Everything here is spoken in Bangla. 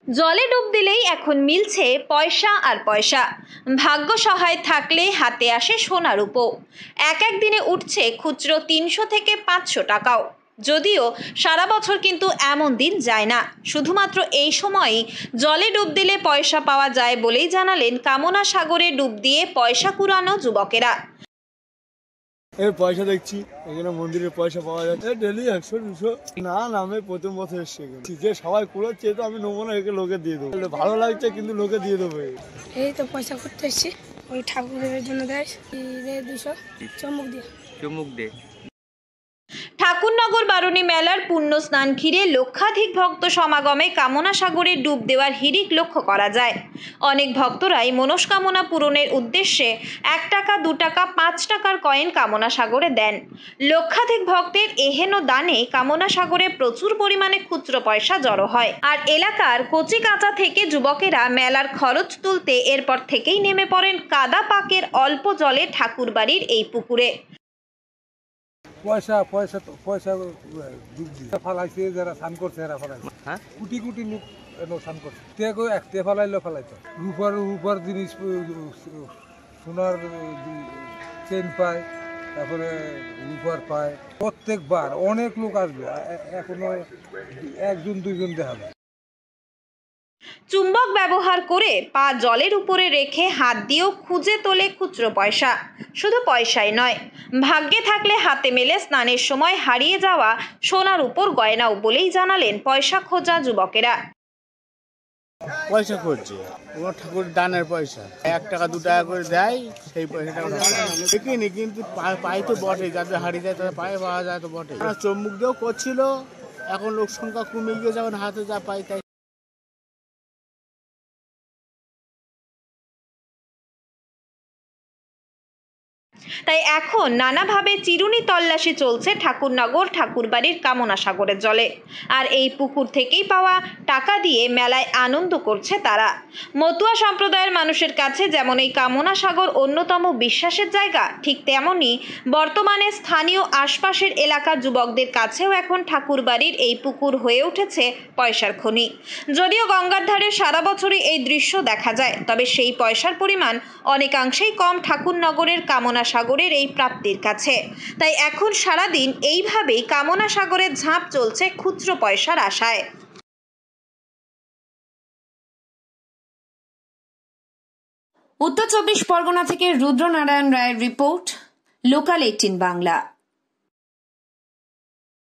জলে ডুব দিলেই এখন মিলছে পয়সা আর পয়সা। ভাগ্য সহায় থাকলে হাতে আসে সোনা রূপো। এক দিনে উঠছে খুচরো 300 থেকে 500 টাকাও। যদিও সারা বছর কিন্তু এমন দিন যায় না, শুধুমাত্র এই সময়ই জলে ডুব দিলে পয়সা পাওয়া যায় বলেই জানালেন কামনা সাগরে ডুব দিয়ে পয়সা কুড়ানো যুবকেরা। পয়সা দেখছি এখানে মন্দিরের পয়সা পাওয়া যাচ্ছে ডেলি 100-200 না নামে প্রথম বছর এসছে যে সবাই কুড়াচ্ছে, তো আমি নেবো না, একে লোকে দিয়ে দেবো। ভালো লাগছে কিন্তু লোকে দিয়ে দেবো। এই তো পয়সা করতে এসছি, ওই ঠাকুরের জন্য দেয় 200 চুমুক দিয়ে। ঠাকুরনগর বারুণী মেলার পুণ্য স্নান ঘিরে লক্ষাধিক ভক্ত সমাগমে কামনা সাগরে ডুব দেওয়ার হিড়িক লক্ষ্য করা যায়। অনেক ভক্তরাই মনস্কামনা পূরণের উদ্দেশ্যে 1 টাকা, 2 টাকা, 5 টাকার কয়েন কামনা সাগরে দেন। লক্ষাধিক ভক্তের এহেন দানে কামনা সাগরে প্রচুর পরিমাণে খুচরো পয়সা জড়ো হয়। আর এলাকার কচি কাঁচা থেকে যুবকেরা মেলার খরচ তুলতে এরপর থেকেই নেমে পড়েন কাদা পাকের অল্প জলে ঠাকুরবাড়ির এই পুকুরে। পয়সা ফালাইছে, যারা স্নান করছে এরা ফালাইছে। কোটি কোটি লোক স্নান করছে, একটে ফালাইলো ফালাইতো। রূপার জিনিস, সোনার চেন পায়, তারপরে রূপার পায়। প্রত্যেকবার অনেক লোক আসবে, এখনো 1-2 জন দেখাবে। চুম্বক ব্যবহার করে পা জলের উপরে রেখে হাত দিয়েও খুঁজে তোলে খুচরো পয়সা। শুধু পয়সাই নয়, ভাগ্যে থাকলে হাতে মেলে স্নানের সময় হারিয়ে যাওয়া সোনার উপর গয়নাও বলেই জানালেন পয়সা খোঁজা যুবকেরা। পয়সা করছে ওনার ঠাকুর দানের পয়সা, 1 টাকা 2 টাকা করে দেয়, সেই পয়সাটা দেখিনি, কিন্তু পাই তো বটে, যাদের হারিয়ে যায় তাদের পায়ে পাওয়া যায় তো বটে। চুম্বক দিয়েও করছিল, এখন লোক সংখ্যা কমে গিয়ে যখন হাতে যা পাই তাই। তাই এখন নানাভাবে চিরুনি তল্লাশি চলছে ঠাকুরনগর ঠাকুরবাড়ির কামনা সাগরের জলে। আর এই পুকুর থেকেই পাওয়া টাকা দিয়ে মেলায় আনন্দ করছে তারা। মতুয়া সম্প্রদায়ের মানুষের কাছে যেমন এই কামনা সাগর অন্যতম বিশ্বাসের জায়গা, ঠিক তেমনই বর্তমানে স্থানীয় আশপাশের এলাকার যুবকদের কাছেও এখন ঠাকুরবাড়ির এই পুকুর হয়ে উঠেছে পয়সার খনি। যদিও গঙ্গার ধারে সারা বছরই এই দৃশ্য দেখা যায়, তবে সেই পয়সার পরিমাণ অনেকাংশেই কম ঠাকুরনগরের কামনা সাগরের এই প্রাপ্তির কাছে। তাই এখন সারাদিন এইভাবেই কামনা সাগরের ঝাঁপ চলছে খুচরো পয়সার আশায়। উত্তর 24 পরগনা থেকে রুদ্রনারায়ণ রায়ের রিপোর্ট, লোকাল 18 বাংলা।